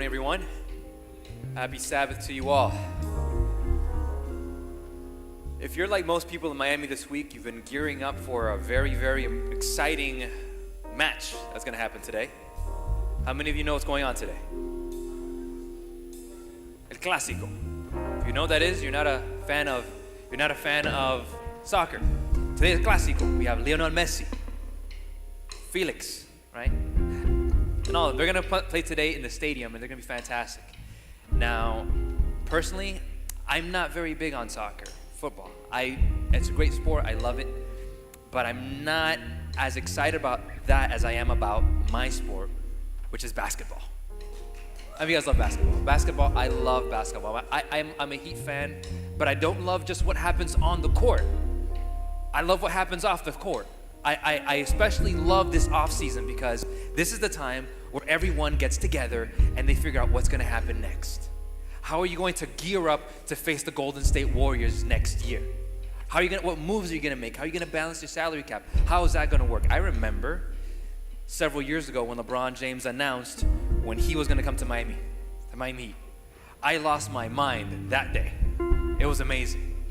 everyone. Happy Sabbath to you all. If you're like most people in Miami this week, you've been gearing up for a very, very exciting match that's going to happen today. How many of you know what's going on today? El Clásico. If you know what that is, you're not a fan of soccer. Today is Clásico. We have Lionel Messi, Felix, right? And all they're going to play today in the stadium, and they're going to be fantastic. Now, personally, I'm not very big on soccer, football. It's a great sport. I love it, but I'm not as excited about that as I am about my sport, which is basketball. How many of you guys love basketball? I love basketball. I'm a Heat fan, but I don't love just what happens on the court. I love what happens off the court. I especially love this off season because this is the time where everyone gets together and they figure out what's going to happen next. How are you going to gear up to face the Golden State Warriors next year? What moves are you going to make? How are you going to balance your salary cap? How is that going to work? I remember several years ago when LeBron James announced when he was going to come to Miami Heat. I lost my mind that day. It was amazing.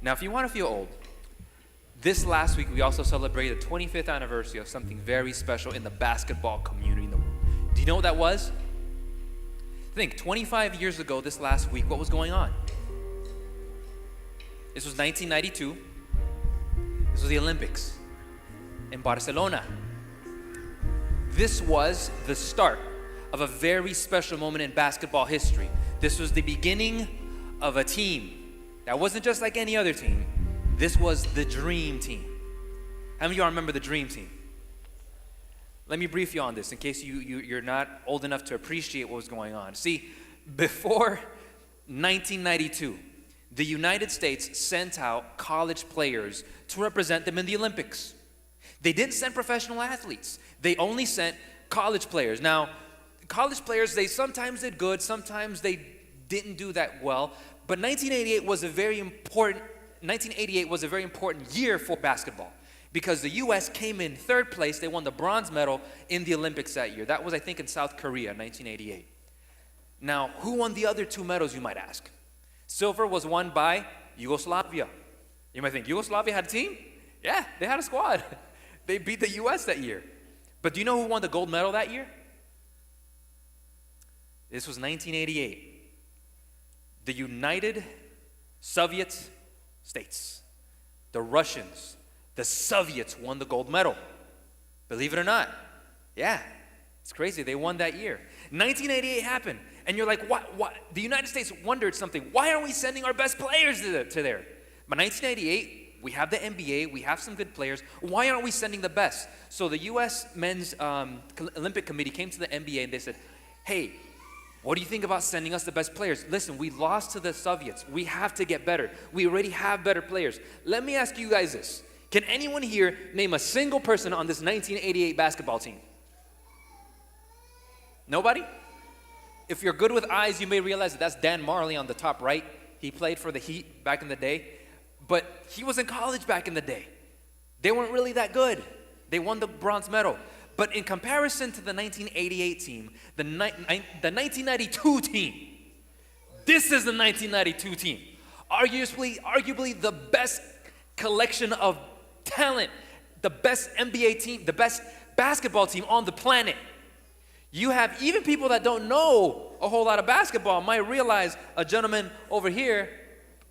Now, if you want to feel old, this last week we also celebrated the 25th anniversary of something very special in the basketball community in the world. Do you know what that was? Think, 25 years ago this last week, what was going on? This was 1992. This was the Olympics in Barcelona. This was the start of a very special moment in basketball history. This was the beginning of a team that wasn't just like any other team. This was the Dream Team. How many of y'all remember the Dream Team? Let me brief you on this in case you're not old enough to appreciate what was going on. See, before 1992, the United States sent out college players to represent them in the Olympics. They didn't send professional athletes. They only sent college players. Now, college players, they sometimes did good, sometimes they didn't do that well, but 1988 was a very important year for basketball because the U.S. came in third place. They won the bronze medal in the Olympics that year. That was, I think, in South Korea, 1988. Now, who won the other two medals, you might ask? Silver was won by Yugoslavia. You might think, Yugoslavia had a team? Yeah, they had a squad. They beat the U.S. that year. But do you know who won the gold medal that year? This was 1988. The United Soviet States, the Russians, the Soviets won the gold medal. Believe it or not. Yeah, it's crazy. They won that year. 1988 happened, and you're like, what? The United States wondered something. Why aren't we sending our best players to there? But 1988, we have the NBA, we have some good players. Why aren't we sending the best? So the U.S. Men's Olympic Committee came to the NBA and they said, hey, what do you think about sending us the best players? Listen, we lost to the Soviets. We have to get better. We already have better players. Let me ask you guys this. Can anyone here name a single person on this 1988 basketball team? Nobody? If you're good with eyes, you may realize that that's Dan Marley on the top right. He played for the Heat back in the day. But he was in college back in the day. They weren't really that good. They won the bronze medal. But in comparison to the 1988 team, the 1992 team, this is the 1992 team. Arguably the best collection of talent, the best NBA team, the best basketball team on the planet. You have even people that don't know a whole lot of basketball might realize a gentleman over here,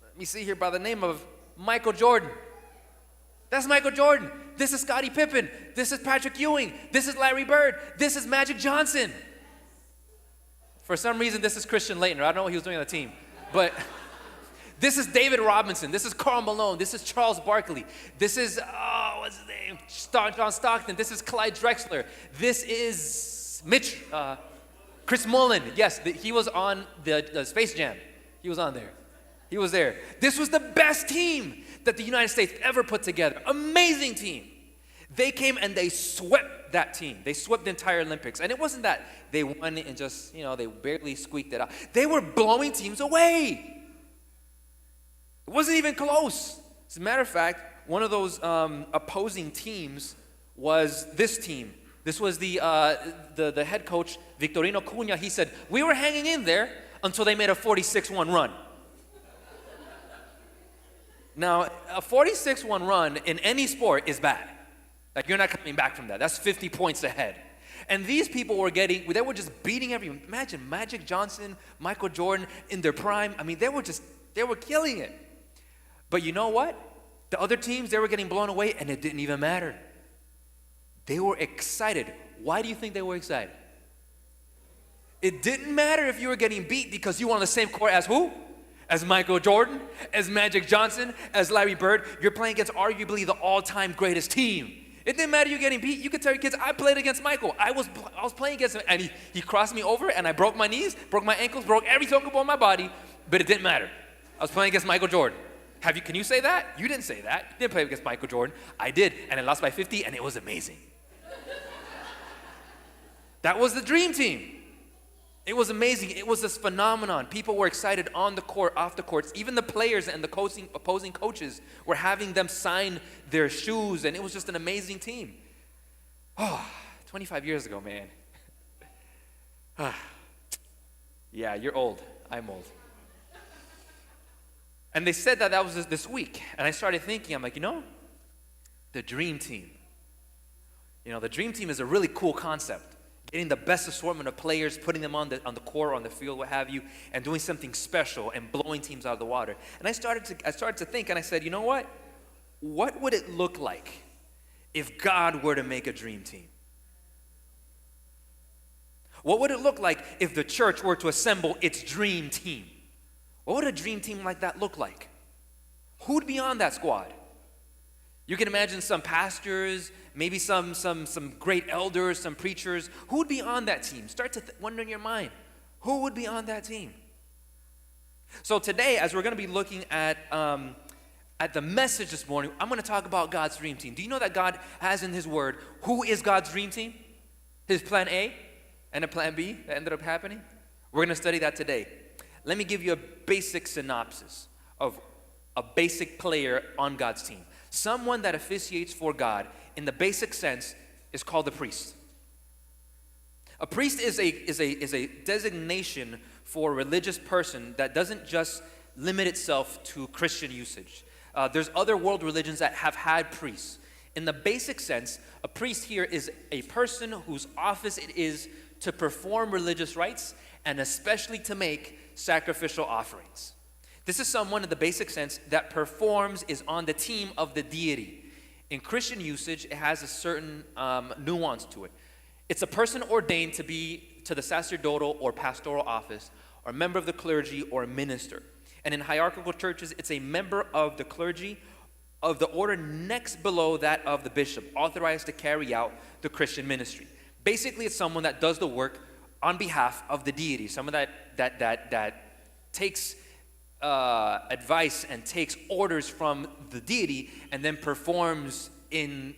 let me see here, by the name of Michael Jordan. That's Michael Jordan. This is Scottie Pippen. This is Patrick Ewing. This is Larry Bird. This is Magic Johnson. For some reason, this is Christian Laettner. I don't know what he was doing on the team. But this is David Robinson. This is Karl Malone. This is Charles Barkley. This is, what's his name? John Stockton. This is Clyde Drexler. This is Chris Mullin. Yes, he was on the Space Jam. He was on there. He was there. This was the best team that the United States ever put together. Amazing team. They came and they swept that team. They swept the entire Olympics. And it wasn't that they won and just, they barely squeaked it out. They were blowing teams away. It wasn't even close. As a matter of fact, one of those opposing teams was this team, This was the head coach, Victorino Cunha. He said, we were hanging in there until they made a 46-1 run. Now, a 46-1 run in any sport is bad. Like, you're not coming back from that. That's 50 points ahead. And these people they were just beating everyone. Imagine Magic Johnson, Michael Jordan in their prime. I mean, they were killing it. But you know what? The other teams, they were getting blown away, and it didn't even matter. They were excited. Why do you think they were excited? It didn't matter if you were getting beat because you were on the same court as who? As Michael Jordan, as Magic Johnson, as Larry Bird. You're playing against arguably the all-time greatest team. It didn't matter you getting beat. You could tell your kids, I played against Michael. I was playing against him, and he crossed me over, and I broke my knees, broke my ankles, broke every single bone in my body, but it didn't matter. I was playing against Michael Jordan. Can you say that? You didn't say that. You didn't play against Michael Jordan. I did, and I lost by 50, and it was amazing. That was the dream team. It was amazing. It was this phenomenon. People were excited on the court, off the courts. Even the players and the opposing coaches were having them sign their shoes, and it was just an amazing team. 25 years ago, man. Yeah, you're old. I'm old. And they said that was this week. And I started thinking, I'm like, the dream team. The dream team is a really cool concept. Getting the best assortment of players, putting them on the court, on the field, what have you, and doing something special and blowing teams out of the water. And I started to think, and I said, you know what? What would it look like if God were to make a dream team? What would it look like if the church were to assemble its dream team? What would a dream team like that look like? Who'd be on that squad? You can imagine some pastors, maybe some great elders, some preachers. Who would be on that team? Start to wonder in your mind, who would be on that team? So today, as we're going to be looking at the message this morning, I'm going to talk about God's dream team. Do you know that God has in His Word who is God's dream team? His plan A and a plan B that ended up happening? We're going to study that today. Let me give you a basic synopsis of a basic player on God's team. Someone that officiates for God in the basic sense is called a priest. A priest is a designation for a religious person that doesn't just limit itself to Christian usage. There's other world religions that have had priests. In the basic sense, a priest here is a person whose office it is to perform religious rites and especially to make sacrificial offerings. This is someone in the basic sense that is on the team of the deity. In Christian usage, it has a certain nuance to it. It's a person ordained to the sacerdotal or pastoral office, or a member of the clergy, or a minister. And in hierarchical churches, it's a member of the clergy of the order next below that of the bishop, authorized to carry out the Christian ministry. Basically, it's someone that does the work on behalf of the deity, someone that takes advice and takes orders from the deity and then performs in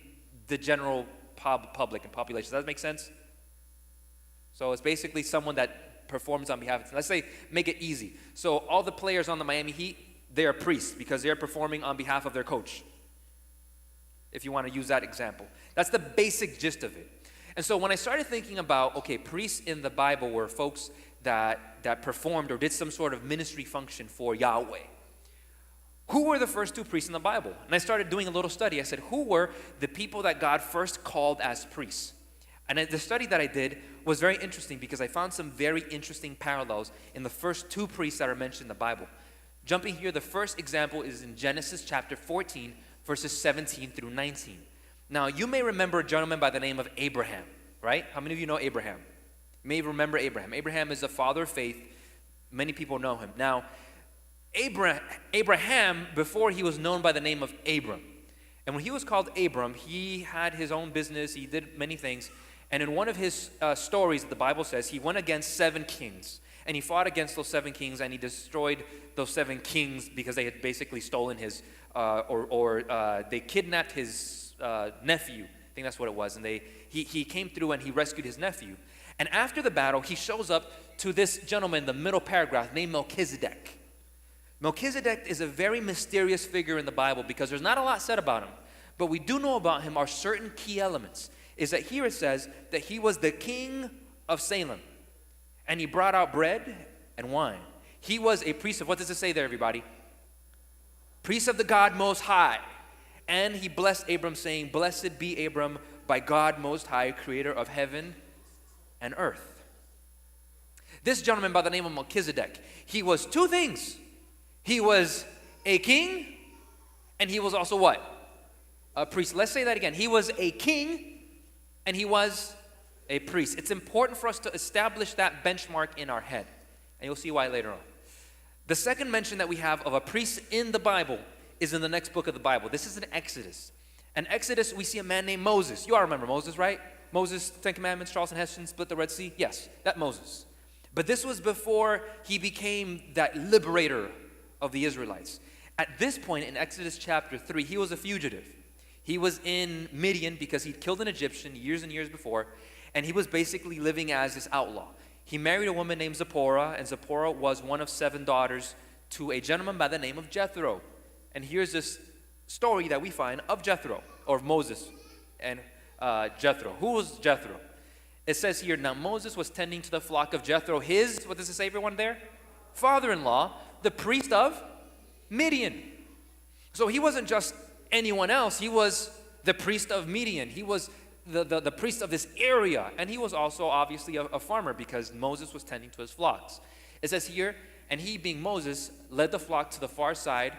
the general public and population. Does that make sense? So it's basically someone that performs on behalf of, let's say, make it easy. So all the players on the Miami Heat, they are priests because they're performing on behalf of their coach. If you want to use that example. That's the basic gist of it. And so when I started thinking about, priests in the Bible were folks that performed or did some sort of ministry function for Yahweh. Who were the first two priests in the Bible? And I started doing a little study. I said, who were the people that God first called as priests? And the study that I did was very interesting because I found some very interesting parallels in the first two priests that are mentioned in the Bible. Jumping here, the first example is in Genesis chapter 14, verses 17 through 19. Now, you may remember a gentleman by the name of Abraham, right? How many of you know Abraham? You may remember Abraham. Abraham is the father of faith. Many people know him. Now, Abraham, before he was known by the name of Abram. And when he was called Abram, he had his own business. He did many things. And in one of his stories, the Bible says, he went against 7 kings. And he fought against those 7 kings, and he destroyed those 7 kings because they had basically stolen his, they kidnapped his nephew. I think that's what it was. And he came through and he rescued his nephew. And after the battle, he shows up to this gentleman in the middle paragraph named Melchizedek. Melchizedek is a very mysterious figure in the Bible because there's not a lot said about him. But we do know about him are certain key elements. is that here it says that he was the king of Salem, and he brought out bread and wine. He was a priest of, what does it say there, everybody? Priest of the God Most High. And he blessed Abram, saying, "Blessed be Abram by God Most High, creator of heaven and earth." This gentleman by the name of Melchizedek, he was two things. He was a king, and he was also what? A priest. Let's say that again. He was a king, and he was a priest. It's important for us to establish that benchmark in our head, and you'll see why later on. The second mention that we have of a priest in the Bible is in the next book of the Bible. This is in Exodus. In Exodus, we see a man named Moses. You all remember Moses, right? Moses, Ten Commandments, Charleston Heston, split the Red Sea. Yes, that Moses. But this was before he became that liberator of the Israelites. At this point in Exodus chapter 3, he was a fugitive. He was in Midian because he'd killed an Egyptian years and years before, and he was basically living as this outlaw. He married a woman named Zipporah, and Zipporah was one of 7 daughters to a gentleman by the name of Jethro. And here's this story that we find of Jethro, or of Moses and Jethro. Who was Jethro? It says here, now Moses was tending to the flock of Jethro, his, what does it say, everyone there? Father-in-law, the priest of Midian. So he wasn't just anyone else. He was the priest of Midian. He was the priest of this area. And he was also obviously a farmer because Moses was tending to his flocks. It says here, and he, being Moses, led the flock to the far side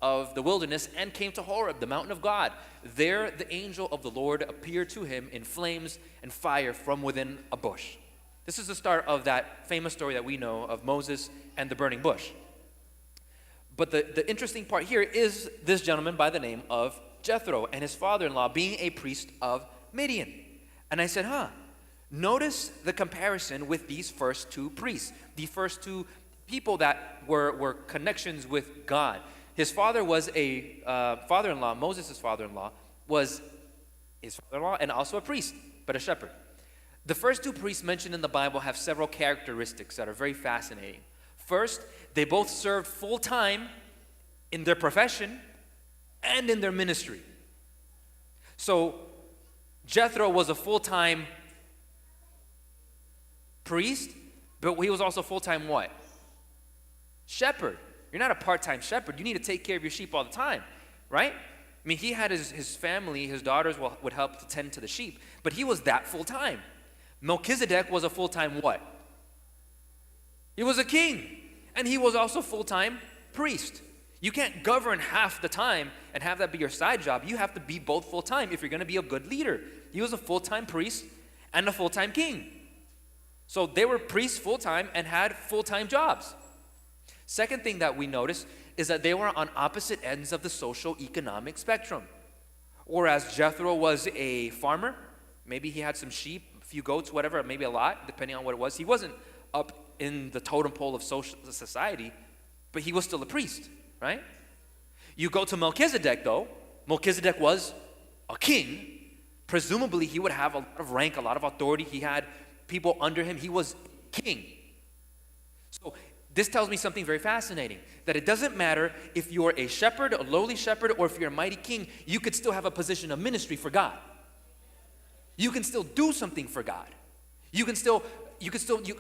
of the wilderness and came to Horeb, the mountain of God. There the angel of the Lord appeared to him in flames and fire from within a bush. This is the start of that famous story that we know of Moses and the burning bush. But the interesting part here is this gentleman by the name of Jethro and his father-in-law being a priest of Midian. And I said, notice the comparison with these first 2 priests, the first 2 people that were connections with God. His father was a father-in-law. Moses' father-in-law was his father-in-law and also a priest, but a shepherd. The first 2 priests mentioned in the Bible have several characteristics that are very fascinating. First, they both served full-time in their profession and in their ministry. So Jethro was a full-time priest, but he was also full-time what? Shepherd. You're not a part-time shepherd. You need to take care of your sheep all the time, right? I mean, he had his family, his daughters would help to tend to the sheep, but he was that full-time. Melchizedek was a full-time what? He was a king, and he was also full-time priest. You can't govern half the time and have that be your side job. You have to be both full-time if you're going to be a good leader. He was a full-time priest and a full-time king. So they were priests full-time and had full-time jobs. Second thing that we notice is that they were on opposite ends of the social-economic spectrum. Whereas Jethro was a farmer, maybe he had some sheep, a few goats, whatever, maybe a lot, depending on what it was. He wasn't up in the totem pole of society, but he was still a priest, right? You go to Melchizedek, though. Melchizedek was a king. Presumably, he would have a lot of rank, a lot of authority. He had people under him. He was king. So this tells me something very fascinating, that it doesn't matter if you're a shepherd, a lowly shepherd, or if you're a mighty king, you could still have a position of ministry for God. You can still do something for God. You can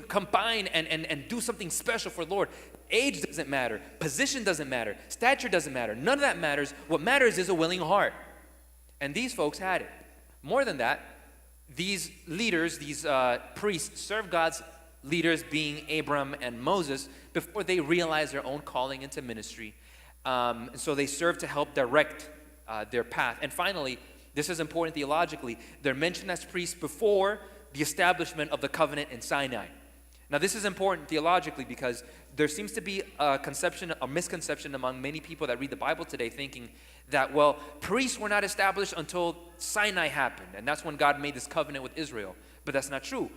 combine and do something special for the Lord. Age doesn't matter. Position doesn't matter. Stature doesn't matter. None of that matters. What matters is a willing heart. And these folks had it. More than that, these leaders, these priests, served God's leaders, being Abram and Moses, before they realized their own calling into ministry. So they served to help direct their path. And finally, this is important theologically, they're mentioned as priests before the establishment of the covenant in Sinai. Now, this is important theologically because there seems to be a misconception among many people that read the Bible today, thinking that, well, priests were not established until Sinai happened, and that's when God made this covenant with Israel. But that's not true.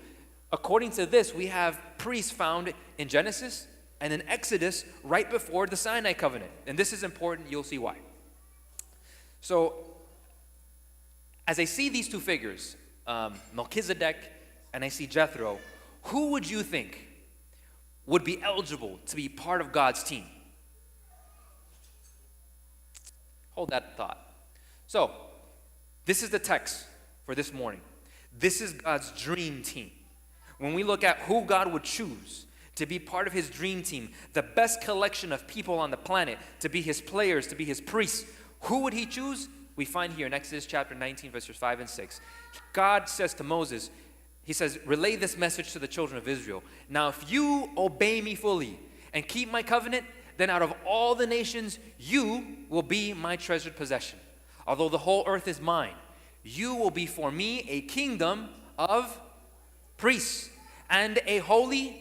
According to this, we have priests found in Genesis and in Exodus right before the Sinai covenant. And this is important. You'll see why. So, as I see these 2 figures, Melchizedek and I see Jethro, who would you think would be eligible to be part of God's team? Hold that thought. So, this is the text for this morning. This is God's dream team. When we look at who God would choose to be part of his dream team, the best collection of people on the planet, to be his players, to be his priests, who would he choose? We find here in Exodus chapter 19, verses 5 and 6. God says to Moses, he says, relay this message to the children of Israel. Now, if you obey me fully and keep my covenant, then out of all the nations, you will be my treasured possession. Although the whole earth is mine, you will be for me a kingdom of priests and a holy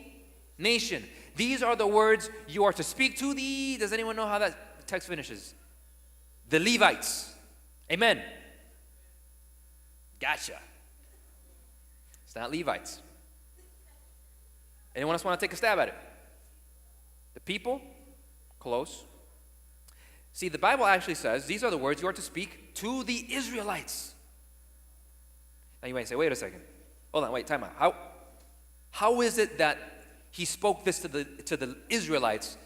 nation. These are the words you are to speak to the, does anyone know how that text finishes? The Levites. Amen. Gotcha. It's not Levites. Anyone else want to take a stab at it? The people? Close. See, the Bible actually says these are the words you are to speak to the Israelites. Now you might say, wait a second. Hold on, wait, time out. How is it that he spoke this to the Israelites,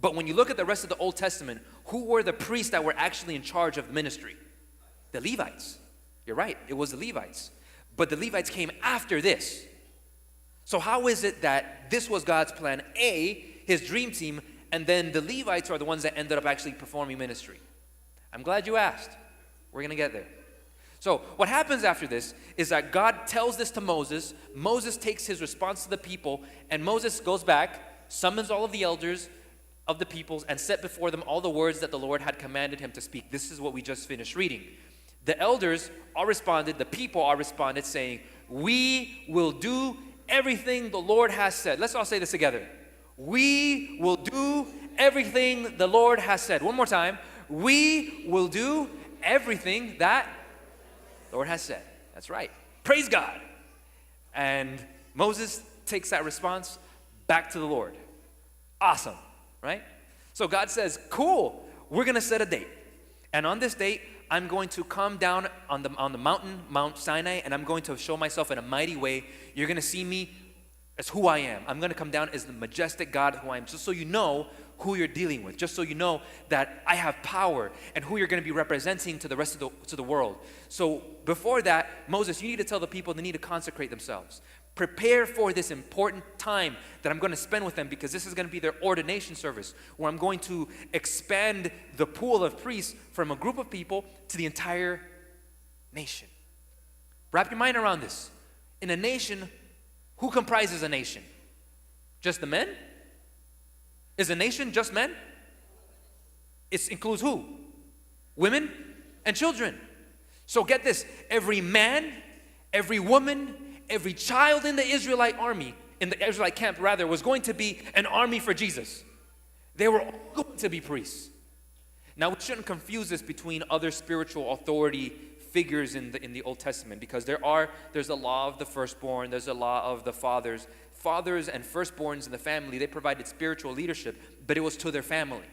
but when you look at the rest of the Old Testament, who were the priests that were actually in charge of ministry? The Levites. You're right, it was the Levites. But the Levites came after this. So how is it that this was God's plan A, his dream team, and then the Levites are the ones that ended up actually performing ministry? I'm glad you asked. We're going to get there. So what happens after this is that God tells this to Moses. Moses takes his response to the people, and Moses goes back, summons all of the elders of the peoples, and set before them all the words that the Lord had commanded him to speak. This is what we just finished reading. The elders all responded, the people all responded, saying, we will do everything the Lord has said. Let's all say this together. We will do everything the Lord has said. One more time. We will do everything that the Lord has said. That's right. Praise God. And Moses takes that response back to the Lord. Awesome, right? So God says, cool, we're going to set a date. And on this date, I'm going to come down on the mountain, Mount Sinai, and I'm going to show myself in a mighty way. You're going to see me as who I am. I'm going to come down as the majestic God who I am, just so you know who you're dealing with, just so you know that I have power and who you're going to be representing to the rest of the world. So before that, Moses, you need to tell the people they need to consecrate themselves. Prepare for this important time that I'm going to spend with them, because this is going to be their ordination service, where I'm going to expand the pool of priests from a group of people to the entire nation. Wrap your mind around this. In a nation, who comprises a nation? Just the men? Is a nation just men? It includes who? Women and children. So get this, every man, every woman, every child in the Israelite army, in the Israelite camp rather, was going to be an army for Jesus. They were all going to be priests. Now we shouldn't confuse this between other spiritual authority figures in the Old Testament, because there's a law of the firstborn, there's a law of the fathers. Fathers and firstborns in the family, they provided spiritual leadership, but it was to their family,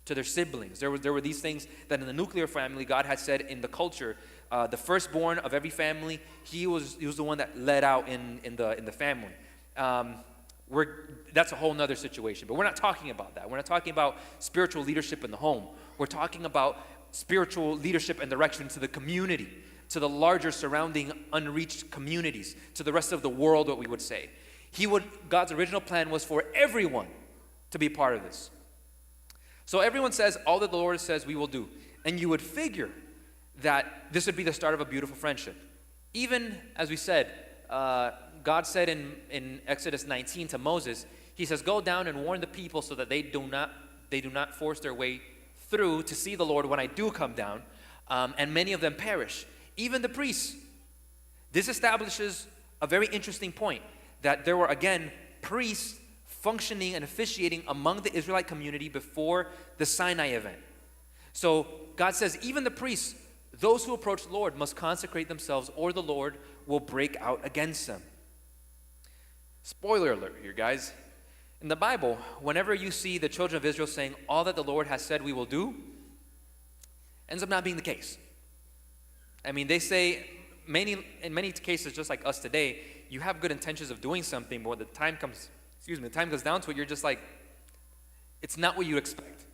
to their siblings. There were these things that in the nuclear family, God had said in the culture, the firstborn of every family, he was the one that led out in the family. That's a whole nother situation, but we're not talking about that. We're not talking about spiritual leadership in the home. We're talking about spiritual leadership and direction to the community, to the larger surrounding unreached communities, to the rest of the world, what we would say. God's original plan was for everyone to be part of this. So everyone says all that the Lord says we will do. And you would figure that this would be the start of a beautiful friendship. Even, as we said, God said in Exodus 19 to Moses, he says, go down and warn the people so that they do not force their way through to see the Lord when I do come down, and many of them perish, even the priests. This establishes a very interesting point, that there were, again, priests functioning and officiating among the Israelite community before the Sinai event. So God says, even the priests, those who approach the Lord, must consecrate themselves, or the Lord will break out against them. Spoiler alert here, guys. In the Bible, whenever you see the children of Israel saying, all that the Lord has said we will do, ends up not being the case. I mean, they say, in many cases, just like us today, you have good intentions of doing something, but when the time comes down to it, you're just like, it's not what you expect.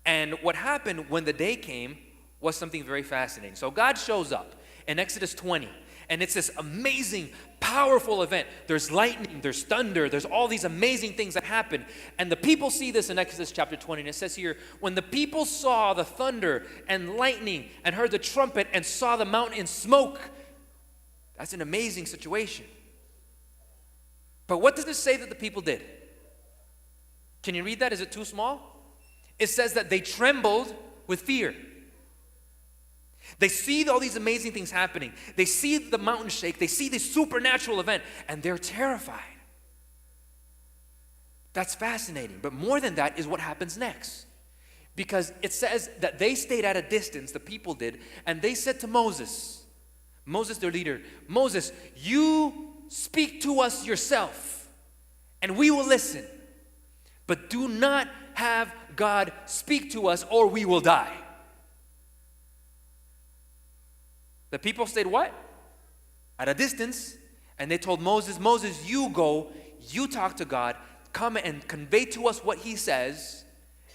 And what happened when the day came was something very fascinating. So God shows up in Exodus 20, And it's this amazing, powerful event. There's lightning, there's thunder, there's all these amazing things that happen. And the people see this in Exodus chapter 20. And it says here, when the people saw the thunder and lightning and heard the trumpet and saw the mountain in smoke, that's an amazing situation. But what does it say that the people did? Can you read that? Is it too small? It says that they trembled with fear. They see all these amazing things happening. They see the mountain shake. They see this supernatural event, and they're terrified. That's fascinating. But more than that is what happens next. Because it says that they stayed at a distance, the people did, and they said to Moses, their leader, Moses, you speak to us yourself, and we will listen. But do not have God speak to us, or we will die. The people stayed what? At a distance. And they told Moses, you go, you talk to God, come and convey to us what he says,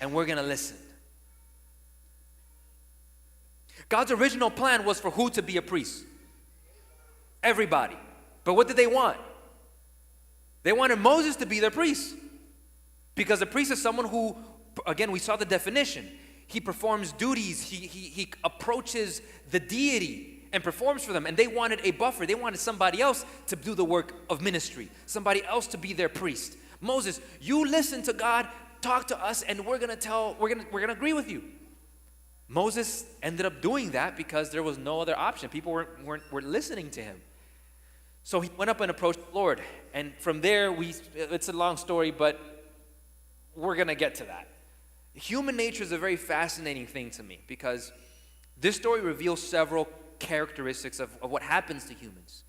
and we're going to listen. God's original plan was for who to be a priest? Everybody. But what did they want? They wanted Moses to be their priest. Because a priest is someone who, again, we saw the definition. He performs duties. He approaches the deity and performs for them. And they wanted a buffer. They wanted somebody else to do the work of ministry. Somebody else to be their priest. Moses, you listen to God, talk to us, and we're gonna agree with you. Moses ended up doing that because there was no other option. People weren't listening to him. So he went up and approached the Lord. And from there, it's a long story, but we're gonna get to that. Human nature is a very fascinating thing to me because this story reveals several characteristics of what happens to humans.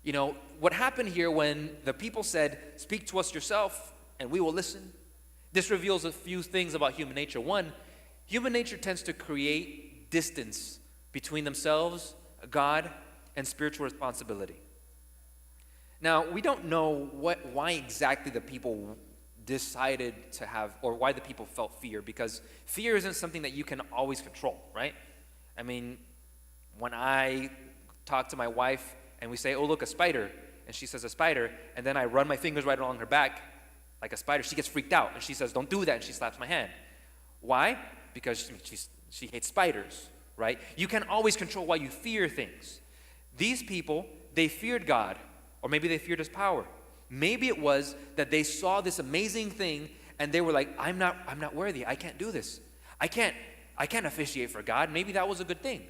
You know, what happened here when the people said, speak to us yourself and we will listen. This reveals a few things about human nature. One, human nature tends to create distance between themselves, God, and spiritual responsibility. Now, we don't know why exactly the people decided to have, or why the people felt fear, because fear isn't something that you can always control, right? I mean, when I talk to my wife and we say, oh, look, a spider, and she says a spider, and then I run my fingers right along her back like a spider, she gets freaked out, and she says, don't do that, and she slaps my hand. Why? Because she hates spiders, right? You can't always control why you fear things. These people, they feared God, or maybe they feared his power. Maybe it was that they saw this amazing thing, and they were like, I'm not worthy, I can't do this. I can't officiate for God. Maybe that was a good thing.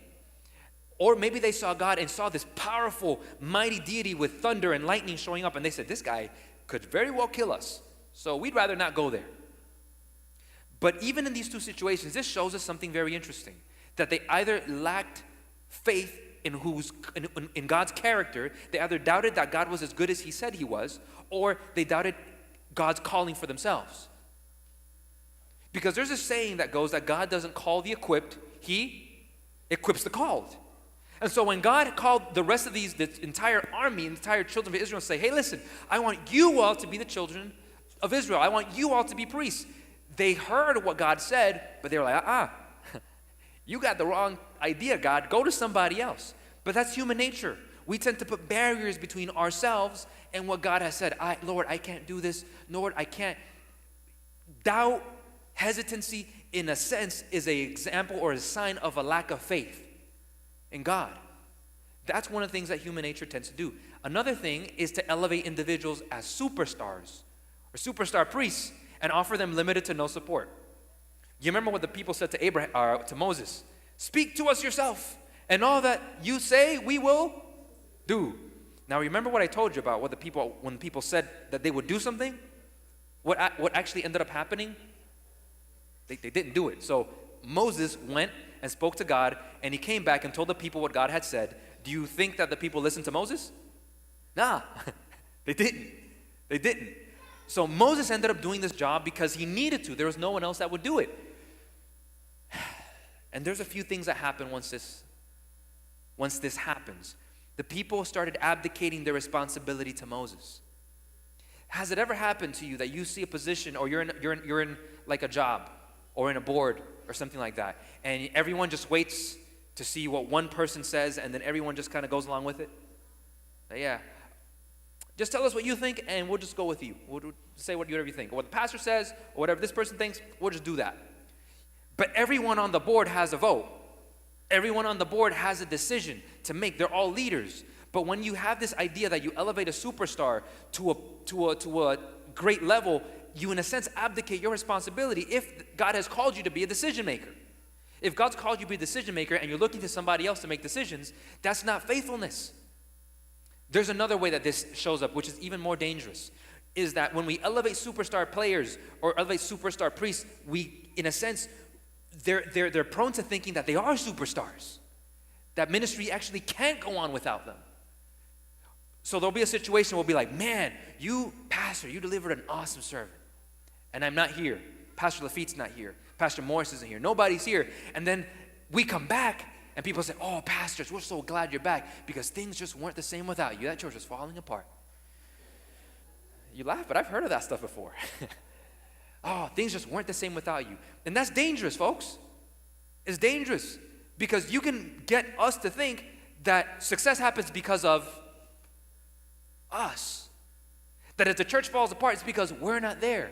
Or maybe they saw God and saw this powerful, mighty deity with thunder and lightning showing up, and they said, this guy could very well kill us, so we'd rather not go there. But even in these two situations, this shows us something very interesting, that they either lacked faith in God's character, they either doubted that God was as good as he said he was, or they doubted God's calling for themselves. Because there's a saying that goes that God doesn't call the equipped, he equips the called. And so when God called the rest of this entire army, entire children of Israel, and say, hey, listen, I want you all to be the children of Israel. I want you all to be priests. They heard what God said, but they were like, you got the wrong idea, God. Go to somebody else. But that's human nature. We tend to put barriers between ourselves and what God has said. Lord, I can't do this. Lord, I can't. Doubt, hesitancy, in a sense, is an example or a sign of a lack of faith in God. That's one of the things that human nature tends to do. Another thing is to elevate individuals as superstars or superstar priests and offer them limited to no support. You remember what the people said to Moses? Speak to us yourself, and all that you say we will do. Now remember what I told you about when people said that they would do something? What actually ended up happening? They didn't do it. So Moses went and spoke to God, and he came back and told the people what God had said. Do you think that the people listened to Moses? Nah, they didn't. So Moses ended up doing this job because he needed to. There was no one else that would do it. And there's a few things that happen once this happens. The people started abdicating their responsibility to Moses. Has it ever happened to you that you see a position, or you're in like a job or in a board or something like that, and everyone just waits to see what one person says, and then everyone just kind of goes along with it? Yeah. Just tell us what you think, and we'll just go with you. We'll say whatever you think. Or what the pastor says, or whatever this person thinks, we'll just do that. But everyone on the board has a vote. Everyone on the board has a decision to make. They're all leaders. But when you have this idea that you elevate a superstar to a great level, you in a sense abdicate your responsibility if God has called you to be a decision maker. If God's called you to be a decision maker and you're looking to somebody else to make decisions, that's not faithfulness. There's another way that this shows up, which is even more dangerous, is that when we elevate superstar players or elevate superstar priests, we, in a sense, they're prone to thinking that they are superstars, that ministry actually can't go on without them. So there'll be a situation where we'll be like, man, you, pastor, you delivered an awesome sermon, and I'm not here. Pastor Lafitte's not here. Pastor Morris isn't here. Nobody's here. And then we come back, and people say, oh, pastors, we're so glad you're back because things just weren't the same without you. That church was falling apart. You laugh, but I've heard of that stuff before. Oh, things just weren't the same without you. And that's dangerous, folks. It's dangerous because you can get us to think that success happens because of us. That if the church falls apart, it's because we're not there.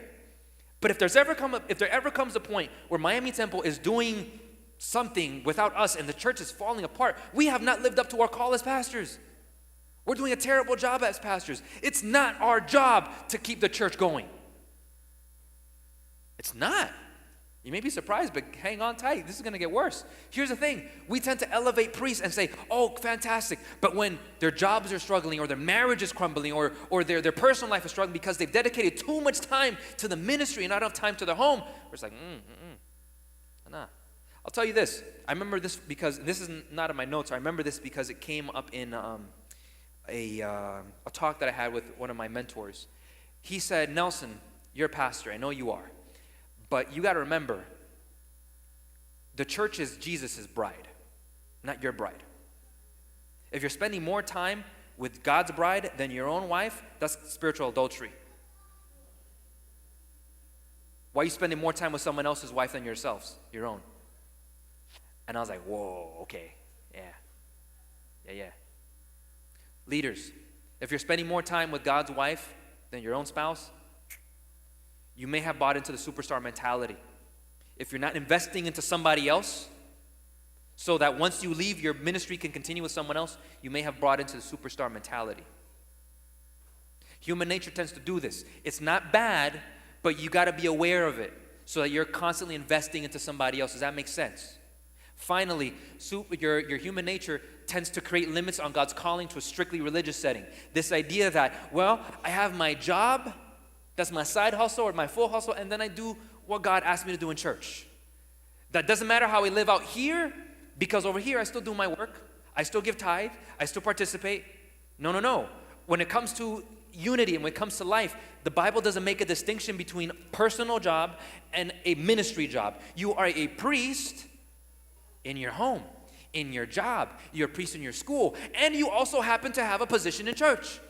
But if there ever comes a point where Miami Temple is doing something without us and the church is falling apart, we have not lived up to our call as pastors. We're doing a terrible job as pastors. It's not our job to keep the church going. It's not. You may be surprised, but hang on tight. This is going to get worse. Here's the thing. We tend to elevate priests and say, oh, fantastic. But when their jobs are struggling or their marriage is crumbling or their personal life is struggling because they've dedicated too much time to the ministry and not enough time to their home, we're just like, nah. I'll tell you this. I remember this because this is not in my notes. I remember this because it came up in a talk that I had with one of my mentors. He said, Nelson, you're a pastor. I know you are. But you got to remember, the church is Jesus' bride, not your bride. If you're spending more time with God's bride than your own wife, that's spiritual adultery. Why are you spending more time with someone else's wife than yourselves, your own? And I was like, whoa, okay, yeah. Leaders, if you're spending more time with God's wife than your own spouse, you may have bought into the superstar mentality. If you're not investing into somebody else, so that once you leave, your ministry can continue with someone else, you may have bought into the superstar mentality. Human nature tends to do this. It's not bad, but you got to be aware of it so that you're constantly investing into somebody else. Does that make sense? Finally, your human nature tends to create limits on God's calling to a strictly religious setting. This idea that, well, I have my job, that's my side hustle or my full hustle, and then I do what God asked me to do in church. That doesn't matter how I live out here, because over here I still do my work, I still give tithe, I still participate. No. When it comes to unity and when it comes to life, the Bible doesn't make a distinction between personal job and a ministry job. You are a priest in your home, in your job, you're a priest in your school, and you also happen to have a position in church.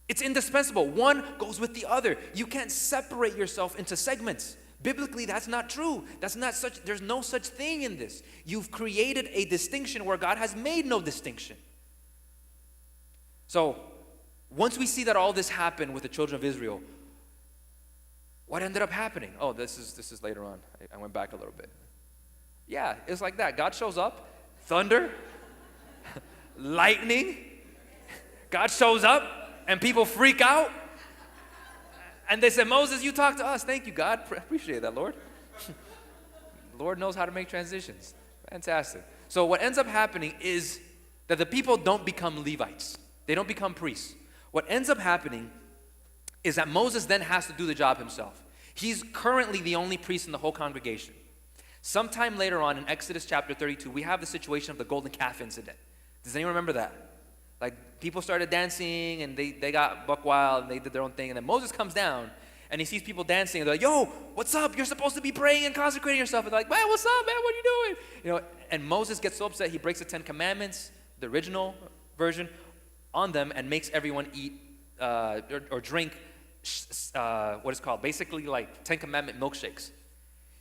It's indispensable. One goes with the other. You can't separate yourself into segments. Biblically, that's not true. There's no such thing in this. You've created a distinction where God has made no distinction. So, once we see that all this happened with the children of Israel, what ended up happening? Oh, this is later on. I went back a little bit. Yeah, it's like that. God shows up, thunder, lightning. God shows up. And people freak out. And they say, Moses, you talk to us. Thank you, God. Appreciate that, Lord. Lord knows how to make transitions. Fantastic. So what ends up happening is that the people don't become Levites. They don't become priests. What ends up happening is that Moses then has to do the job himself. He's currently the only priest in the whole congregation. Sometime later on in Exodus chapter 32, we have the situation of the golden calf incident. Does anyone remember that? Like, people started dancing, and they got buck wild, and they did their own thing. And then Moses comes down, and he sees people dancing, and they're like, yo, what's up? You're supposed to be praying and consecrating yourself. And they're like, man, what's up, man? What are you doing? And Moses gets so upset, he breaks the 10 Commandments, the original version, on them, and makes everyone eat or drink what is called, basically like 10 Commandment milkshakes.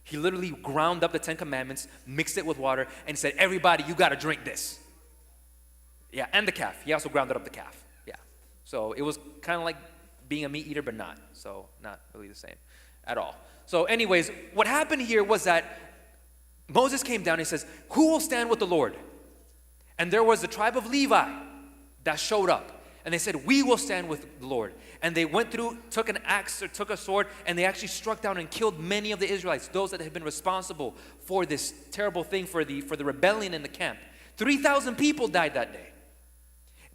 He literally ground up the 10 Commandments, mixed it with water, and said, everybody, you got to drink this. Yeah, and the calf. He also grounded up the calf. Yeah. So it was kind of like being a meat eater, but not. So not really the same at all. So anyways, what happened here was that Moses came down and he says, who will stand with the Lord? And there was the tribe of Levi that showed up. And they said, we will stand with the Lord. And they went through, took an axe or took a sword, and they actually struck down and killed many of the Israelites, those that had been responsible for this terrible thing, for the rebellion in the camp. 3,000 people died that day.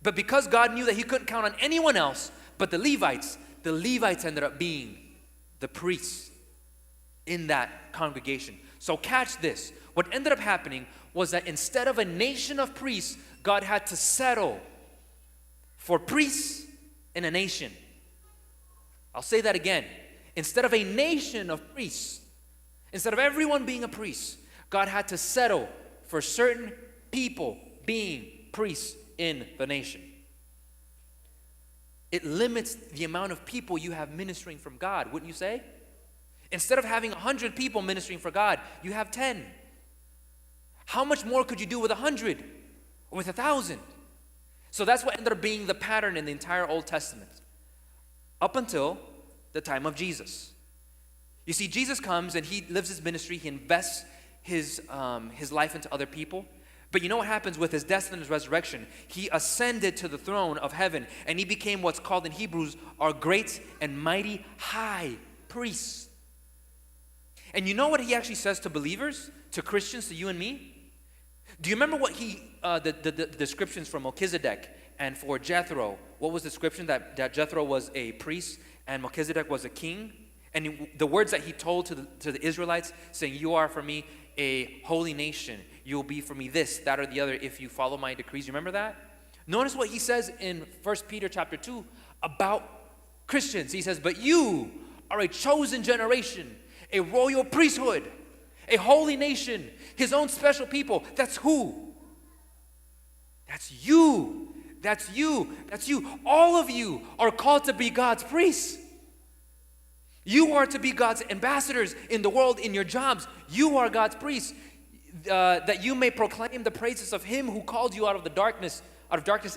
But because God knew that he couldn't count on anyone else but the Levites ended up being the priests in that congregation. So catch this. What ended up happening was that instead of a nation of priests, God had to settle for priests in a nation. I'll say that again. Instead of a nation of priests, instead of everyone being a priest, God had to settle for certain people being priests in the nation. It limits the amount of people you have ministering from God, wouldn't you say? Instead of having 100 people ministering for God, you have 10. How much more could you do with 100 or with 1,000? So that's what ended up being the pattern in the entire Old Testament, up until the time of Jesus. You see, Jesus comes and he lives his ministry. He invests his life into other people. But you know what happens with his death and his resurrection? He ascended to the throne of heaven, and he became what's called in Hebrews our great and mighty high priest. And you know what he actually says to believers, to Christians, to you and me? Do you remember what the descriptions for Melchizedek and for Jethro? What was the description? That Jethro was a priest and Melchizedek was a king? And the words that he told to the Israelites, saying, you are for me a holy nation. You will be for me this, that, or the other if you follow my decrees. You remember that? Notice what he says in 1 Peter chapter 2 about Christians. He says, but you are a chosen generation, a royal priesthood, a holy nation, his own special people. That's who? That's you. That's you. That's you. All of you are called to be God's priests. You are to be God's ambassadors in the world, in your jobs. You are God's priests, that you may proclaim the praises of him who called you out of darkness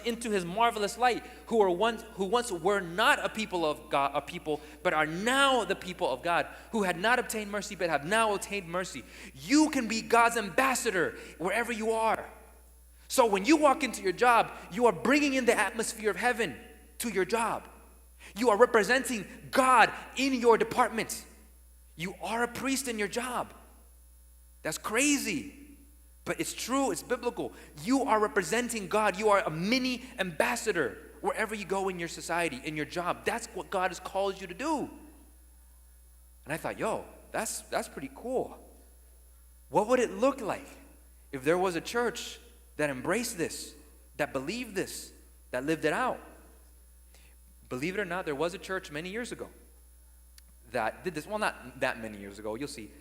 into his marvelous light, who once were not a people of God, but are now the people of God, who had not obtained mercy, but have now obtained mercy. You can be God's ambassador wherever you are. So when you walk into your job, you are bringing in the atmosphere of heaven to your job. You are representing God in your department. You are a priest in your job. That's crazy. But it's true, it's biblical. You are representing God. You are a mini ambassador wherever you go in your society, in your job. That's what God has called you to do. And I thought, that's pretty cool. What would it look like if there was a church that embraced this, that believed this, that lived it out? Believe it or not, there was a church many years ago that did this. Well, not that many years ago. You'll see.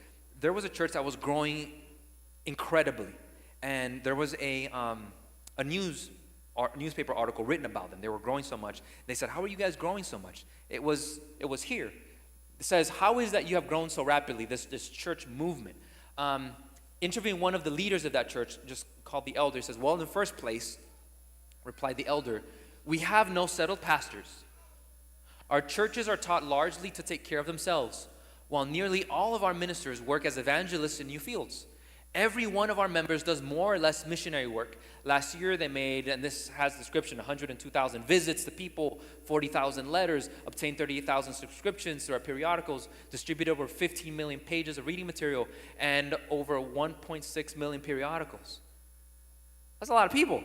There was a church that was growing incredibly, and there was a newspaper article written about them. They were growing so much. They said, how are you guys growing so much? It was here. It says, how is that you have grown so rapidly, this church movement? Interviewing one of the leaders of that church, just called the elder, says, well, in the first place, replied the elder, we have no settled pastors. Our churches are taught largely to take care of themselves, while nearly all of our ministers work as evangelists in new fields. Every one of our members does more or less missionary work. Last year they made, and this has the description, 102,000 visits to people, 40,000 letters, obtained 38,000 subscriptions to our periodicals, distributed over 15 million pages of reading material, and over 1.6 million periodicals. That's a lot of people.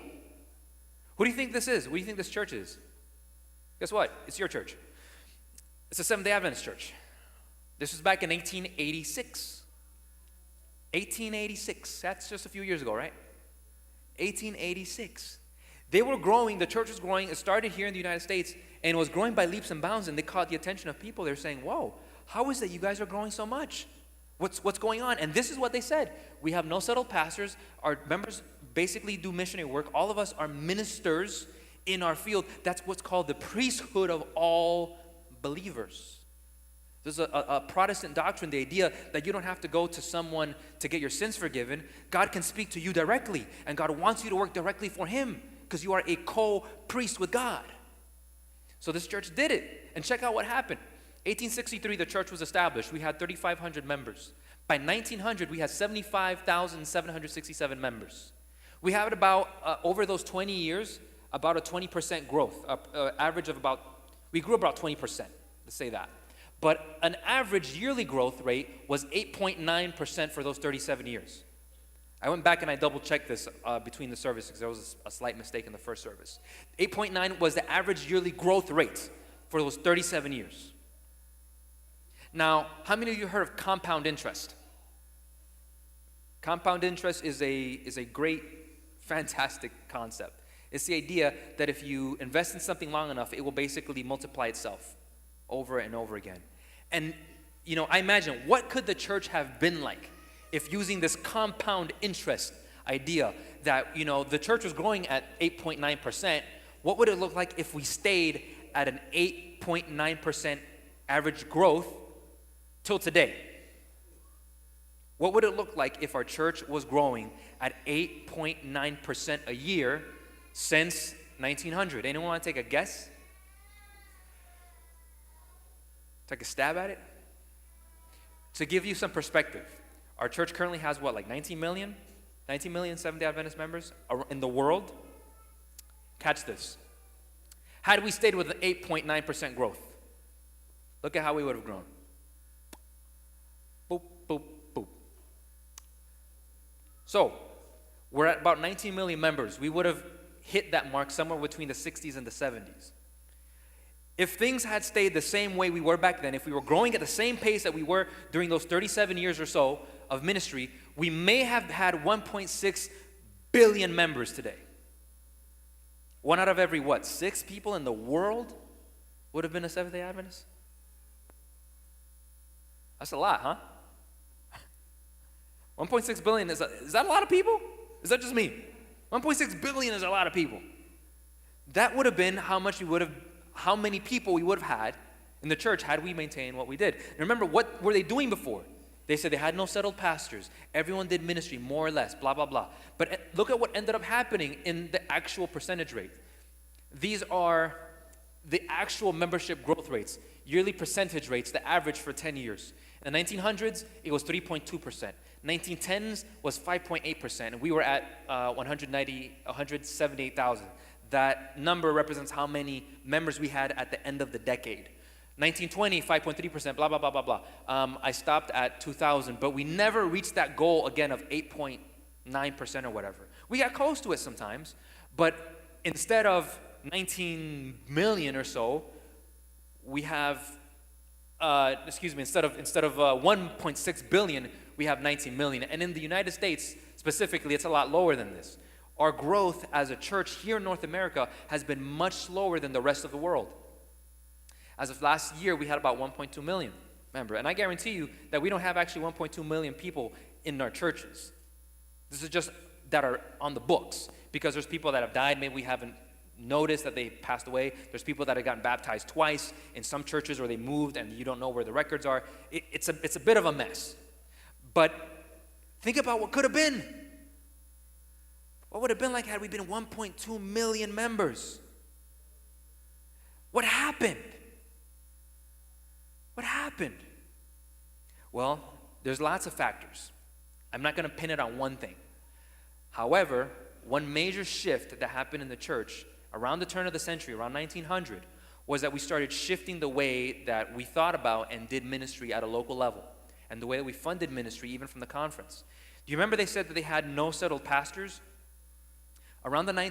Who do you think this is? Who do you think this church is? Guess what? It's your church. It's a Seventh-day Adventist church. This was back in 1886. 1886. That's just a few years ago, right? 1886. They were growing. The church was growing. It started here in the United States, and it was growing by leaps and bounds, and they caught the attention of people. They were saying, whoa, how is it you guys are growing so much? What's going on? And this is what they said. We have no settled pastors. Our members basically do missionary work. All of us are ministers in our field. That's what's called the priesthood of all believers. There's a Protestant doctrine, the idea that you don't have to go to someone to get your sins forgiven. God can speak to you directly, and God wants you to work directly for him. because you are a co-priest with God. So this church did it. And check out what happened. 1863, the church was established. We had 3,500 members. By 1900, we had 75,767 members. We had about, over those 20 years, about a 20% growth, average of about, we grew about 20%, let's say that. But an average yearly growth rate was 8.9% for those 37 years. I went back and I double-checked this between the services because there was a slight mistake in the first service. 8.9 was the average yearly growth rate for those 37 years. Now, how many of you heard of compound interest? Compound interest is a great, fantastic concept. It's the idea that if you invest in something long enough, it will basically multiply itself over and over again. And, you know, I imagine, what could the church have been like if using this compound interest idea that, you know, the church was growing at 8.9%, what would it look like if we stayed at an 8.9% average growth till today? What would it look like if our church was growing at 8.9% a year since 1900? Anyone want to take a guess? Take a stab at it? To give you some perspective, our church currently has what, like 19 million Seventh-day Adventist members in the world? Catch this. Had we stayed with an 8.9% growth, look at how we would have grown. Boop, boop, boop. So, we're at about 19 million members. We would have hit that mark somewhere between the 60s and the 70s. If things had stayed the same way we were back then, if we were growing at the same pace that we were during those 37 years or so of ministry, we may have had 1.6 billion members today. One out of every, 6 people in the world would have been a Seventh-day Adventist? That's a lot, huh? 1.6 billion, is that a lot of people? Is that just me? 1.6 billion is a lot of people. That would have been how many people we would have had in the church had we maintained what we did. And remember, what were they doing before? They said they had no settled pastors. Everyone did ministry, more or less, blah, blah, blah. But look at what ended up happening in the actual percentage rate. These are the actual membership growth rates, yearly percentage rates, the average for 10 years. In the 1900s, it was 3.2%. 1910s was 5.8%, and we were at 178,000. That number represents how many members we had at the end of the decade. 1920, 5.3%, blah, blah, blah, blah, blah. I stopped at 2000, but we never reached that goal again of 8.9% or whatever. We got close to it sometimes, but instead of 19 million or so, we have, instead of 1.6 billion, we have 19 million. And in the United States, specifically, it's a lot lower than this. Our growth as a church here in North America has been much slower than the rest of the world. As of last year, we had about 1.2 million, remember. And I guarantee you that we don't have actually 1.2 million people in our churches. This is just that are on the books, because there's people that have died, maybe we haven't noticed that they passed away. There's people that have gotten baptized twice in some churches, or they moved and you don't know where the records are. It's a bit of a mess. But think about what could have been. What would it have been like had we been 1.2 million members? What happened? What happened? Well, there's lots of factors. I'm not going to pin it on one thing. However, one major shift that happened in the church around the turn of the century, around 1900, was that we started shifting the way that we thought about and did ministry at a local level, and the way that we funded ministry even from the conference. Do you remember they said that they had no settled pastors? Around turn of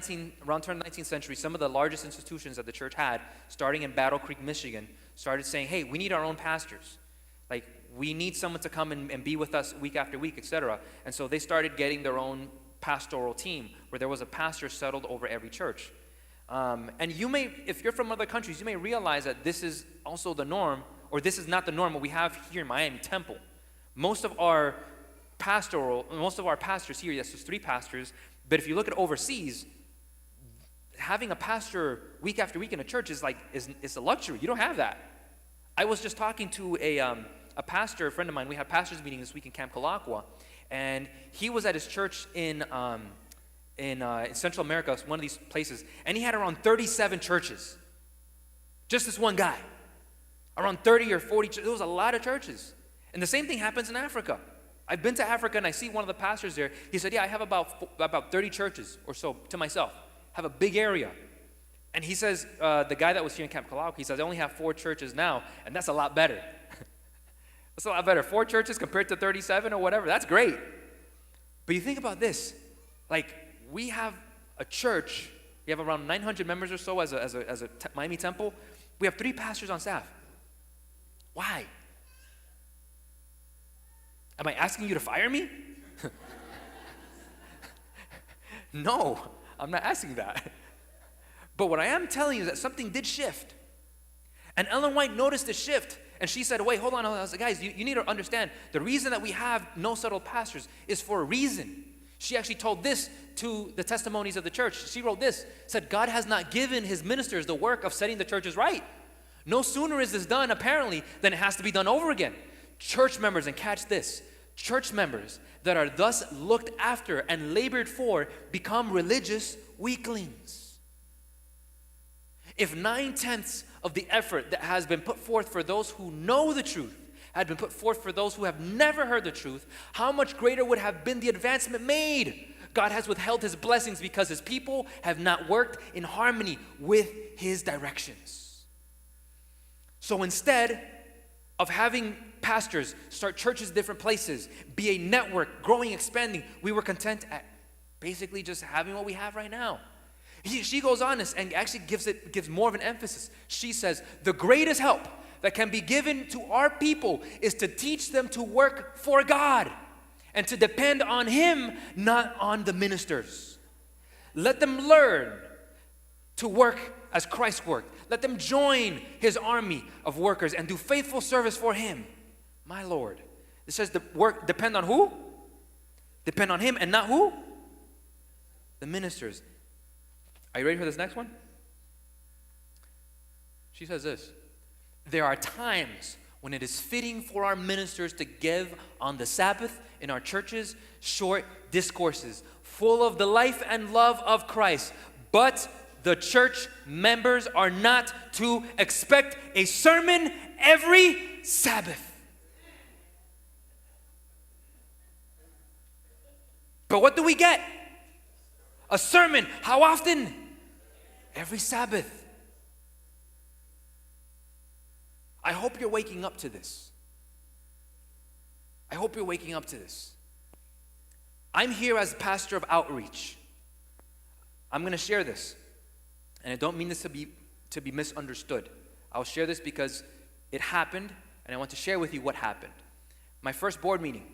the 19th century, some of the largest institutions that the church had, starting in Battle Creek, Michigan, started saying, hey, we need our own pastors. Like, we need someone to come and be with us week after week, etc. And so they started getting their own pastoral team, where there was a pastor settled over every church. And you may, if you're from other countries, you may realize that this is also the norm, or this is not the norm, what we have here in Miami Temple. Most of our pastors here, yes, there's 3 pastors, but if you look at overseas, having a pastor week after week in a church is a luxury. You don't have that. I was just talking to a pastor, a friend of mine. We had pastors meeting this week in Camp Calaqua, and he was at his church in in Central America, one of these places, and he had around 37 churches. Just this one guy. Around 30 or 40, there was a lot of churches. And the same thing happens in Africa. I've been to Africa and I see one of the pastors there. He said, yeah, I have about 30 churches or so to myself. Have a big area. And he says, the guy that was here in Camp Kalauke, he says, I only have 4 churches now, and that's a lot better. That's a lot better. 4 churches compared to 37 or whatever, that's great. But you think about this, like we have a church, we have around 900 members or so as a Miami temple. We have 3 pastors on staff. Why? Am I asking you to fire me? No, I'm not asking that. But what I am telling you is that something did shift. And Ellen White noticed the shift. And she said, wait, hold on. I was like, guys, you need to understand. The reason that we have no settled pastors is for a reason. She actually told this to the testimonies of the church. She wrote this, said, God has not given his ministers the work of setting the churches right. No sooner is this done, apparently, than it has to be done over again. Church members, and catch this, church members that are thus looked after and labored for become religious weaklings. If 9/10 of the effort that has been put forth for those who know the truth had been put forth for those who have never heard the truth, how much greater would have been the advancement made? God has withheld his blessings because his people have not worked in harmony with his directions. So instead of having pastors start churches in different places, be a network, growing, expanding, we were content at basically just having what we have right now. She goes on and actually gives more of an emphasis. She says, the greatest help that can be given to our people is to teach them to work for God and to depend on him, not on the ministers. Let them learn to work as Christ worked. Let them join his army of workers and do faithful service for him. My Lord. It says the work depend on who? Depend on him and not who? The ministers. Are you ready for this next one? She says this. There are times when it is fitting for our ministers to give on the Sabbath in our churches short discourses full of the life and love of Christ. But the church members are not to expect a sermon every Sabbath. But what do we get? A sermon. How often? Every Sabbath. I hope you're waking up to this. I hope you're waking up to this. I'm here as pastor of outreach. I'm going to share this. And I don't mean this to be misunderstood. I'll share this because it happened, and I want to share with you what happened. My first board meeting,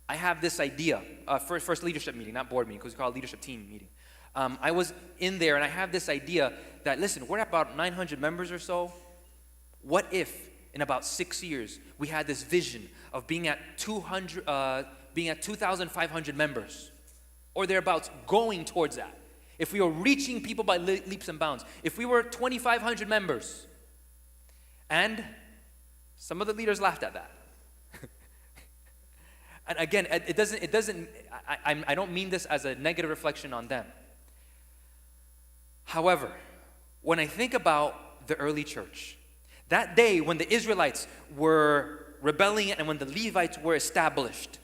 I have this idea, first leadership meeting, not board meeting, because we call it leadership team meeting. I was in there, and I have this idea that, listen, we're at about 900 members or so. What if, in about 6 years, we had this vision of being at 2,500 members, or thereabouts, going towards that? If we were reaching people by leaps and bounds, if we were 2,500 members, and some of the leaders laughed at that. And again, I don't mean this as a negative reflection on them. However, when I think about the early church, that day when the Israelites were rebelling and when the Levites were established,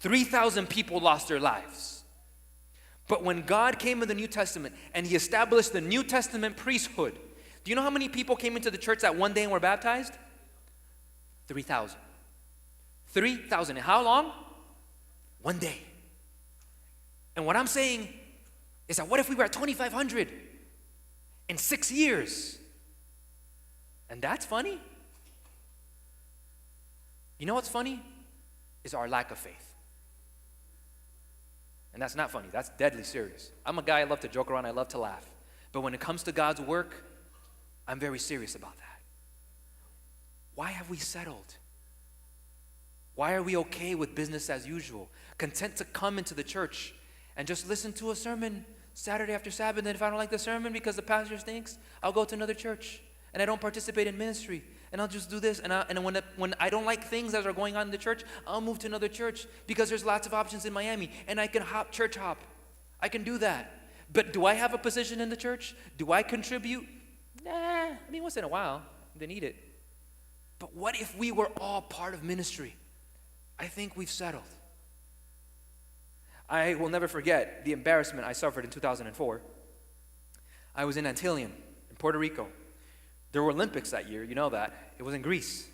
3,000 people lost their lives. But when God came in the New Testament and he established the New Testament priesthood, do you know how many people came into the church that one day and were baptized? 3,000. 3,000. And how long? One day. And what I'm saying is that what if we were at 2,500 in 6 years? And that's funny. You know what's funny? Is our lack of faith. And that's not funny. That's deadly serious. I'm a guy, I love to joke around, I love to laugh. But when it comes to God's work, I'm very serious about that. Why have we settled? Why are we okay with business as usual? Content to come into the church and just listen to a sermon Saturday after Sabbath, and then if I don't like the sermon because the pastor stinks, I'll go to another church. And I don't participate in ministry. And I'll just do this. And when I don't like things that are going on in the church, I'll move to another church because there's lots of options in Miami. And I can church hop. I can do that. But do I have a position in the church? Do I contribute? Nah, I mean, once in a while, they need it. But what if we were all part of ministry? I think we've settled. I will never forget the embarrassment I suffered in 2004. I was in Antillean, in Puerto Rico. There were Olympics that year, you know that. It was in Greece.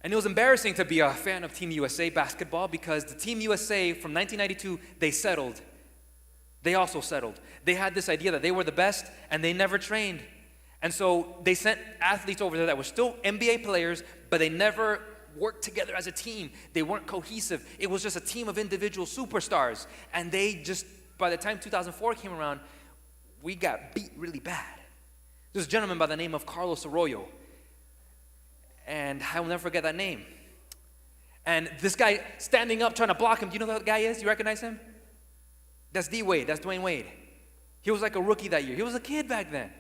And it was embarrassing to be a fan of Team USA basketball because the Team USA from 1992, they settled. They also settled. They had this idea that they were the best and they never trained. And so they sent athletes over there that were still NBA players, but they never worked together as a team. They weren't cohesive. It was just a team of individual superstars. And they just, by the time 2004 came around, we got beat really bad. There's a gentleman by the name of Carlos Arroyo. And I will never forget that name. And this guy standing up trying to block him, do you know who that guy is? You recognize him? That's D-Wade. That's Dwayne Wade. He was like a rookie that year. He was a kid back then.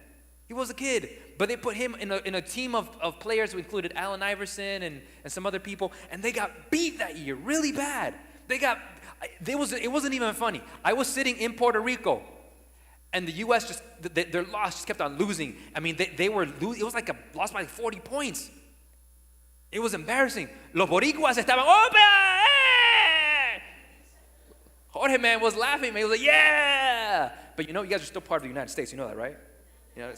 He was a kid. But they put him in a team of players who included Allen Iverson and some other people. And they got beat that year really bad. It wasn't even funny. I was sitting in Puerto Rico. And the U.S. their loss just kept on losing. I mean, they were losing. It was like a loss by 40 points. It was embarrassing. Los boricuas estaban, ¡opa! ¡Eh! Jorge, man, was laughing. Man. He was like, yeah! But you know, you guys are still part of the United States. You know that, right? You know,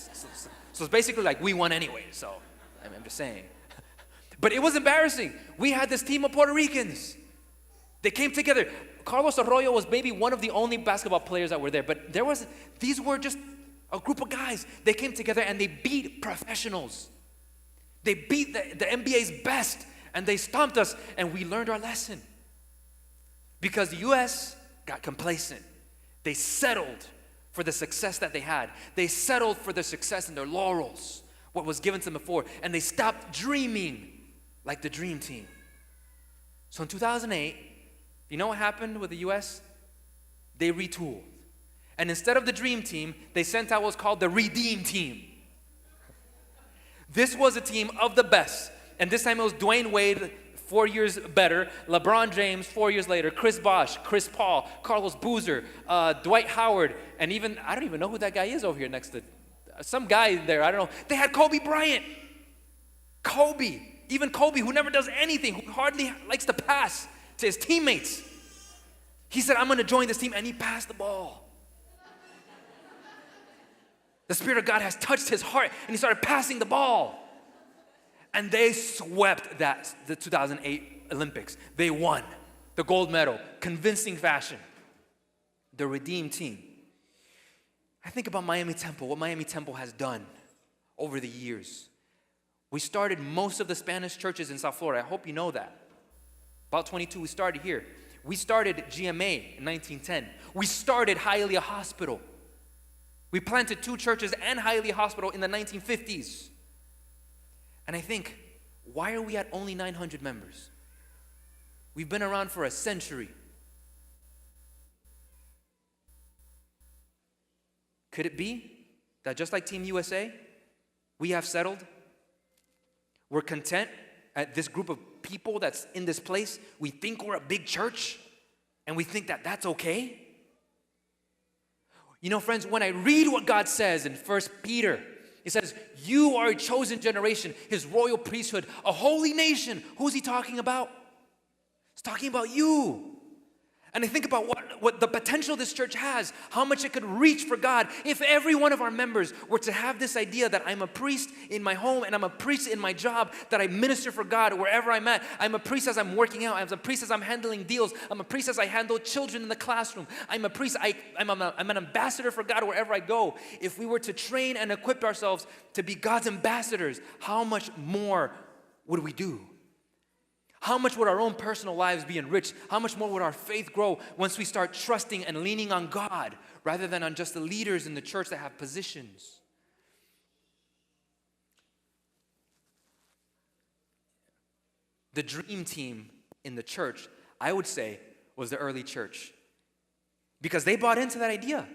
so it's basically like we won anyway. So I'm just saying. But it was embarrassing. We had this team of Puerto Ricans. They came together. Carlos Arroyo was maybe one of the only basketball players that were there. But these were just a group of guys. They came together and they beat professionals. They beat the NBA's best, and they stomped us, and we learned our lesson. Because the U.S. got complacent. They settled for the success that they had. They settled for their success and their laurels, what was given to them before, and they stopped dreaming like the dream team. So in 2008, you know what happened with the U.S.? They retooled. And instead of the dream team, they sent out what's called the redeem team. This was a team of the best. And this time it was Dwayne Wade, 4 years better. LeBron James, 4 years later. Chris Bosh, Chris Paul, Carlos Boozer, Dwight Howard, and even, I don't even know who that guy is over here next to, some guy there, I don't know. They had Kobe Bryant. Even Kobe, who never does anything, who hardly likes to pass to his teammates. He said, I'm going to join this team, and he passed the ball. The Spirit of God has touched his heart, and he started passing the ball. And they swept the 2008 Olympics. They won the gold medal, convincing fashion. The redeemed team. I think about Miami Temple, what Miami Temple has done over the years. We started most of the Spanish churches in South Florida. I hope you know that. About 22, we started here. We started GMA in 1910. We started Hialeah Hospital. We planted 2 churches and Hialeah Hospital in the 1950s. And I think, why are we at only 900 members? We've been around for a century. Could it be that just like Team USA, we have settled? We're content at this group of people that's in this place. We think we're a big church, and we think that that's okay. You know, friends, when I read what God says in 1 Peter, it says, you are a chosen generation, his royal priesthood, a holy nation. Who's he talking about? He's talking about you. And I think about what the potential this church has, how much it could reach for God if every one of our members were to have this idea that I'm a priest in my home and I'm a priest in my job, that I minister for God wherever I'm at. I'm a priest as I'm working out. I'm a priest as I'm handling deals. I'm a priest as I handle children in the classroom. I'm a priest. I'm an ambassador for God wherever I go. If we were to train and equip ourselves to be God's ambassadors, how much more would we do? How much would our own personal lives be enriched? How much more would our faith grow once we start trusting and leaning on God rather than on just the leaders in the church that have positions? The dream team in the church, I would say, was the early church. Because they bought into that idea.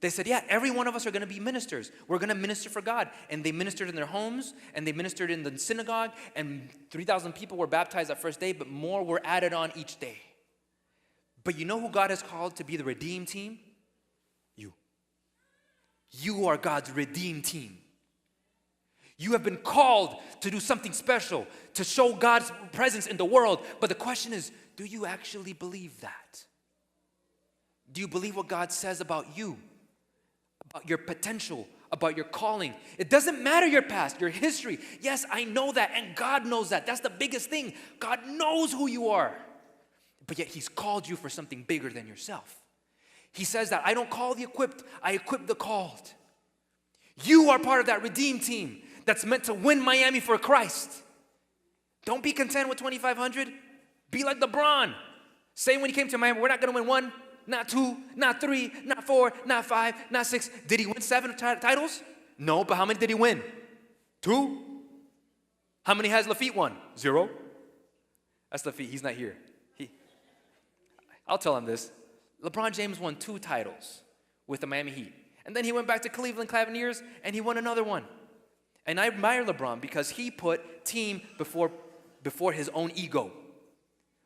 They said, yeah, every one of us are going to be ministers. We're going to minister for God. And they ministered in their homes, and they ministered in the synagogue, and 3,000 people were baptized that first day, but more were added on each day. But you know who God has called to be the redeemed team? You are God's redeemed team. You have been called to do something special, to show God's presence in the world. But the question is, do you actually believe that? Do you believe what God says about you, about your potential, about your calling? It doesn't matter your past, your history. Yes, I know that, and God knows that. That's the biggest thing. God knows who you are. But yet He's called you for something bigger than yourself. He says that I don't call the equipped, I equip the called. You are part of that redeemed team that's meant to win Miami for Christ. Don't be content with 2,500. Be like LeBron. Say when he came to Miami, we're not going to win 1, not 2, not 3, not 4, not 5, not 6. Did he win 7 titles? No, but how many did he win? 2. How many has Lafitte won? 0. That's Lafitte. He's not here. I'll tell him this. LeBron James won 2 titles with the Miami Heat. And then he went back to Cleveland Cavaliers and he won another one. And I admire LeBron because he put team before his own ego.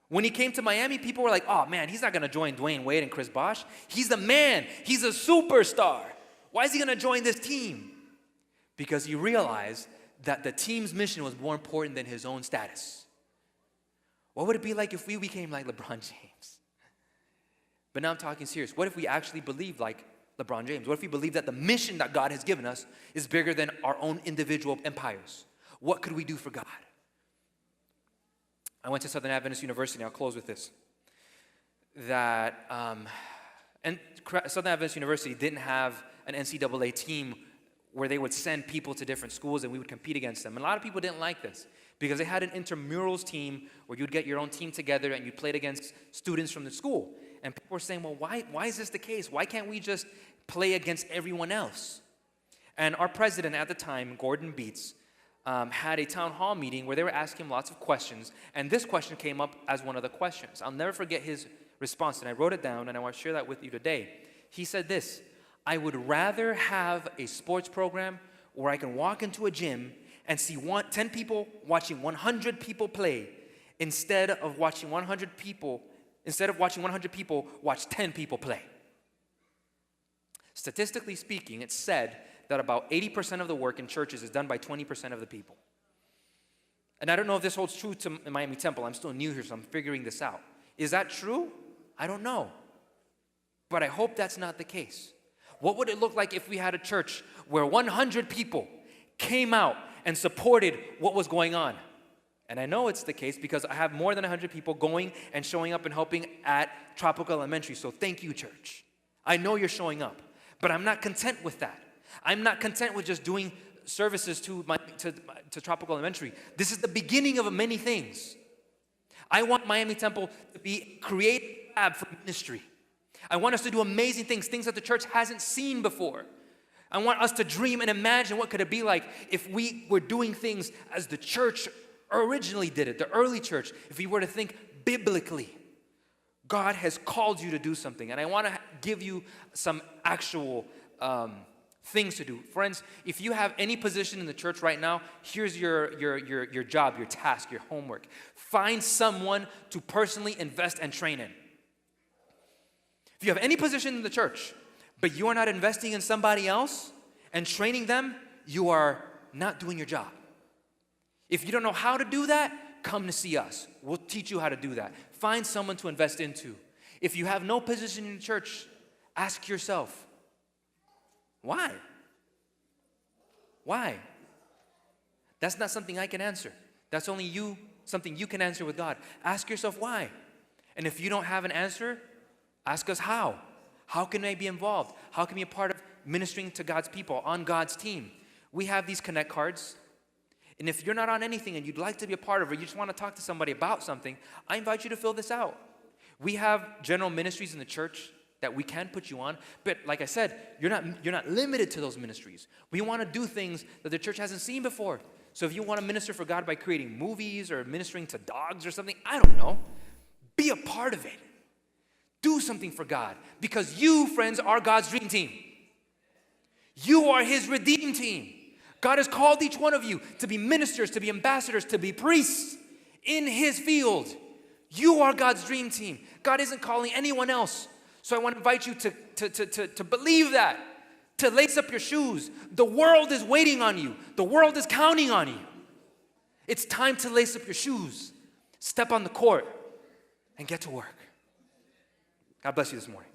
When he came to Miami, people were like, oh man, he's not going to join Dwayne Wade and Chris Bosh. He's the man. He's a superstar. Why is he going to join this team? Because he realized that the team's mission was more important than his own status. What would it be like if we became like LeBron James? But now I'm talking serious. What if we actually believed like LeBron James? What if we believe that the mission that God has given us is bigger than our own individual empires? What could we do for God? I went to Southern Adventist University, and I'll close with this. And Southern Adventist University didn't have an NCAA team where they would send people to different schools and we would compete against them. And a lot of people didn't like this because they had an intramurals team where you'd get your own team together and you played against students from the school. And people were saying, well, why is this the case? Why can't we just play against everyone else? And our president at the time, Gordon Beats, had a town hall meeting where they were asking him lots of questions. And this question came up as one of the questions. I'll never forget his response, and I wrote it down, and I want to share that with you today. He said this: I would rather have a sports program where I can walk into a gym and see 10 people watching 100 people play instead of watching 100 people watch 10 people play. Statistically speaking, it's said that about 80% of the work in churches is done by 20% of the people. And I don't know if this holds true to Miami Temple. I'm still new here, so I'm figuring this out. Is that true? I don't know. But I hope that's not the case. What would it look like if we had a church where 100 people came out and supported what was going on? And I know it's the case because I have more than 100 people going and showing up and helping at Tropical Elementary. So thank you, church. I know you're showing up. But I'm not content with that. I'm not content with just doing services to Tropical Elementary. This is the beginning of many things. I want Miami Temple to be a creative lab for ministry. I want us to do amazing things that the church hasn't seen before. I want us to dream and imagine what could it be like if we were doing things as the church originally did it, the early church. If we were to think biblically, God has called you to do something. And I want to give you some actual things to do. Friends, if you have any position in the church right now, here's your job, your task, your homework. Find someone to personally invest and train in. If you have any position in the church, but you are not investing in somebody else and training them, you are not doing your job. If you don't know how to do that, come to see us. We'll teach you how to do that. Find someone to invest into. If you have no position in the church, ask yourself, why? Why? That's not something I can answer. That's only something you can answer with God. Ask yourself why. And if you don't have an answer, ask us how. How can I be involved? How can I be a part of ministering to God's people on God's team? We have these connect cards. And if you're not on anything and you'd like to be a part of it, or you just want to talk to somebody about something, I invite you to fill this out. We have general ministries in the church that we can put you on, but like I said, you're not limited to those ministries. We want to do things that the church hasn't seen before. So if you want to minister for God by creating movies or ministering to dogs or something, I don't know, be a part of it. Do something for God, because you, friends, are God's dream team. You are His redeemed team. God has called each one of you to be ministers, to be ambassadors, to be priests in His field. You are God's dream team. God isn't calling anyone else. So I want to invite you to believe that. to lace up your shoes. The world is waiting on you. The world is counting on you. It's time to lace up your shoes, step on the court, and get to work. God bless you this morning.